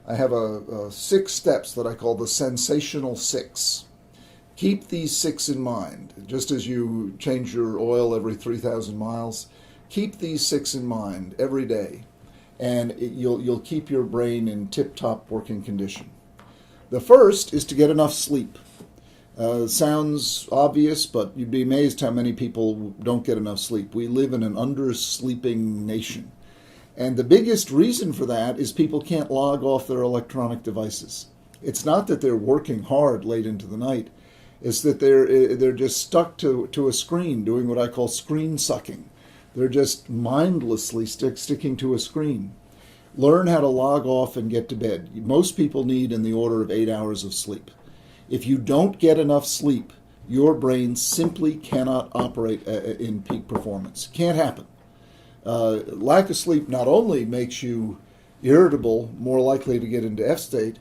I have a 6 steps that I call the Sensational 6. Keep these 6 in mind. Just as you change your oil every 3,000 miles, keep these 6 in mind every day, and you'll keep your brain in tip-top working condition. The first is to get enough sleep. Sounds obvious, but you'd be amazed how many people don't get enough sleep. We live in an undersleeping nation. And the biggest reason for that is people can't log off their electronic devices. It's not that they're working hard late into the night. It's that they're just stuck to a screen, doing what I call screen sucking. They're just mindlessly sticking to a screen. Learn how to log off and get to bed. Most people need in the order of 8 hours of sleep. If you don't get enough sleep, your brain simply cannot operate in peak performance. Can't happen. Lack of sleep not only makes you irritable, more likely to get into F state,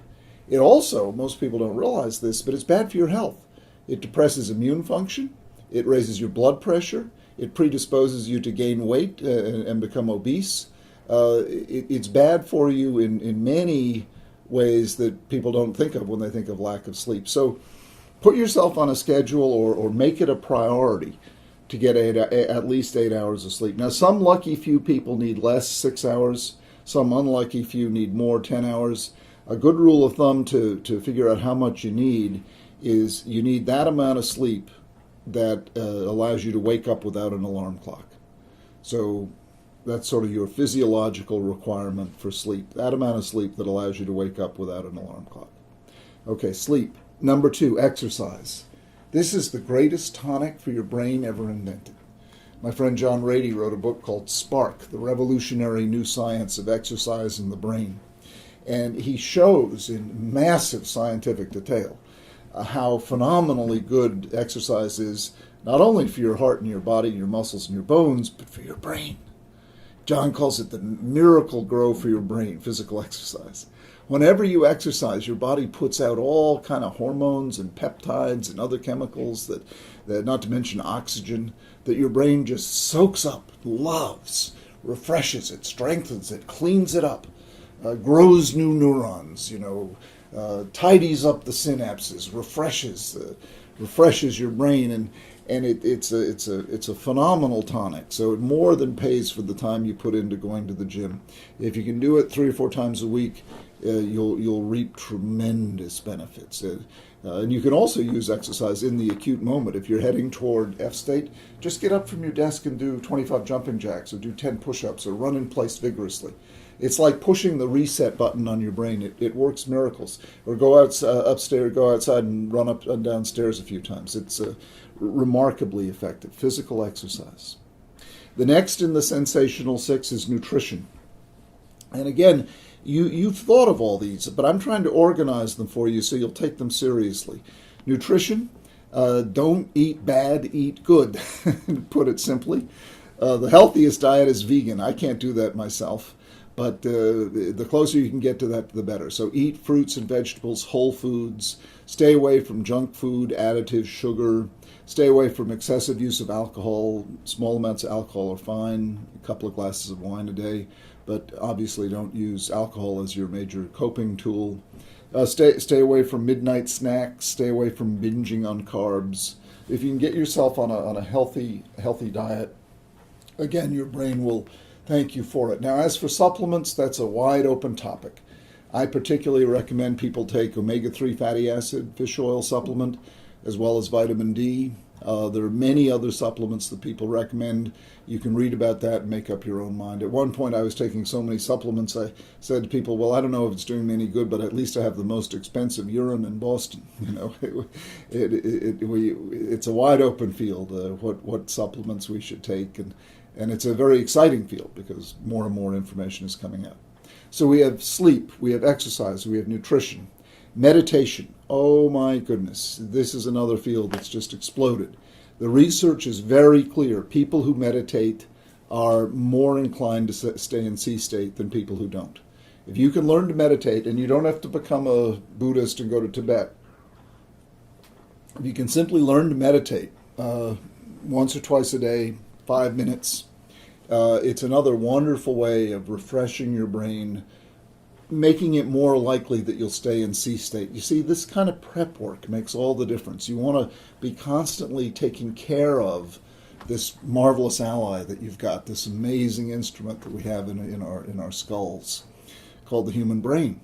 it also, most people don't realize this, but it's bad for your health. It depresses immune function, it raises your blood pressure, it predisposes you to gain weight and become obese. It's bad for you in many ways that people don't think of when they think of lack of sleep. So put yourself on a schedule or make it a priority to get at least 8 hours of sleep. Now, some lucky few people need less, 6 hours. Some unlucky few need more, 10 hours. A good rule of thumb to figure out how much you need is you need that amount of sleep that allows you to wake up without an alarm clock. So that's sort of your physiological requirement for sleep, that amount of sleep that allows you to wake up without an alarm clock. Okay, sleep. Number 2, exercise. This is the greatest tonic for your brain ever invented. My friend John Rady wrote a book called Spark, The Revolutionary New Science of Exercise in the Brain. And he shows in massive scientific detail how phenomenally good exercise is, not only for your heart and your body and your muscles and your bones, but for your brain. John calls it the Miracle-Gro for your brain, physical exercise. Whenever you exercise, your body puts out all kind of hormones and peptides and other chemicals that not to mention oxygen, that your brain just soaks up, loves, refreshes it, strengthens it, cleans it up, grows new neurons, tidies up the synapses, refreshes your brain, and it's a phenomenal tonic. So it more than pays for the time you put into going to the gym. If you can do it 3 or 4 times a week, you'll reap tremendous benefits. And you can also use exercise in the acute moment. If you're heading toward F state, just get up from your desk and do 25 jumping jacks or do 10 push-ups or run in place vigorously. It's like pushing the reset button on your brain. It works miracles. Or go upstairs, go outside and run up and down stairs a few times. It's remarkably effective. Physical exercise. The next in the Sensational 6 is nutrition. And again, you've thought of all these, but I'm trying to organize them for you so you'll take them seriously. Nutrition, don't eat bad, eat good, to put it simply. The healthiest diet is vegan. I can't do that myself, but the closer you can get to that, the better. So eat fruits and vegetables, whole foods, stay away from junk food, additives, sugar, stay away from excessive use of alcohol. Small amounts of alcohol are fine, a couple of glasses of wine a day, but obviously don't use alcohol as your major coping tool. Stay away from midnight snacks. Stay away from binging on carbs. If you can get yourself on a healthy diet, again, your brain will thank you for it. Now, as for supplements, that's a wide open topic. I particularly recommend people take omega-3 fatty acid fish oil supplement, as well as vitamin D. There are many other supplements that people recommend. You can read about that and make up your own mind. At one point, I was taking so many supplements, I said to people, well, I don't know if it's doing me any good, but at least I have the most expensive urine in Boston. It's a wide open field, what supplements we should take, and it's a very exciting field because more and more information is coming out. So we have sleep, we have exercise, we have nutrition. Meditation, oh my goodness, this is another field that's just exploded. The research is very clear. People who meditate are more inclined to stay in C state than people who don't. If you can learn to meditate, and you don't have to become a Buddhist and go to Tibet, if you can simply learn to meditate once or twice a day, 5 minutes, it's another wonderful way of refreshing your brain, making it more likely that you'll stay in C state. You see, this kind of prep work makes all the difference. You want to be constantly taking care of this marvelous ally that you've got, this amazing instrument that we have in our skulls, called the human brain.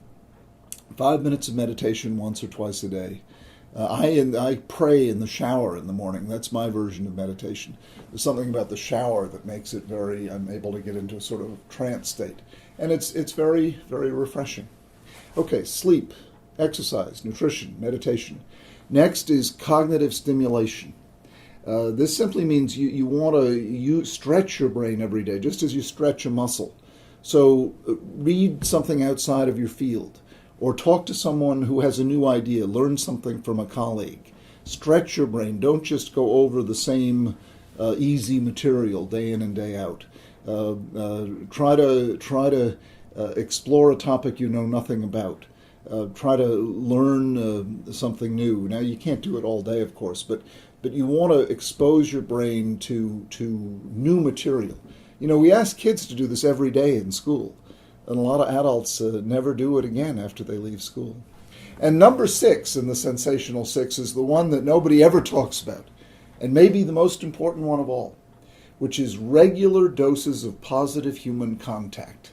5 minutes of meditation once or twice a day. I pray in the shower in the morning. That's my version of meditation. There's something about the shower that makes it I'm able to get into a sort of trance state. And it's very, very refreshing. Okay, sleep, exercise, nutrition, meditation. Next is cognitive stimulation. This simply means you want to stretch your brain every day, just as you stretch a muscle. So read something outside of your field, or talk to someone who has a new idea, learn something from a colleague. Stretch your brain. Don't just go over the same easy material day in and day out. Try to explore a topic you know nothing about. Try to learn something new. Now, you can't do it all day, of course, but you want to expose your brain to new material. You know, we ask kids to do this every day in school, and a lot of adults never do it again after they leave school. And number 6 in the Sensational 6 is the one that nobody ever talks about, and maybe the most important one of all, which is regular doses of positive human contact,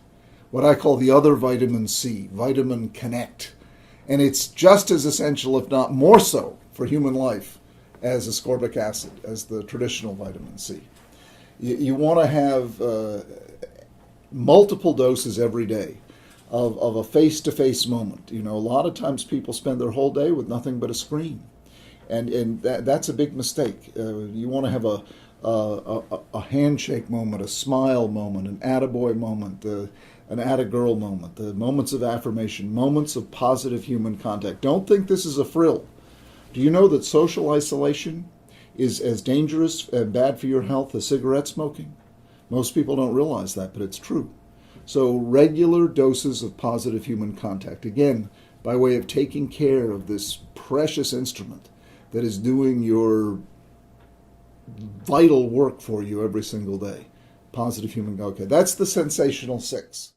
what I call the other vitamin C, vitamin Connect. And it's just as essential, if not more so, for human life as ascorbic acid, as the traditional vitamin C. You want to have multiple doses every day of a face-to-face moment. You know, a lot of times people spend their whole day with nothing but a screen. And that's a big mistake. You want to have a handshake moment, a smile moment, an attaboy moment, an attagirl moment, the moments of affirmation, moments of positive human contact. Don't think this is a frill. Do you know that social isolation is as dangerous and bad for your health as cigarette smoking? Most people don't realize that, but it's true. So regular doses of positive human contact, again, by way of taking care of this precious instrument that is doing your vital work for you every single day. Positive human, okay, that's the Sensational 6.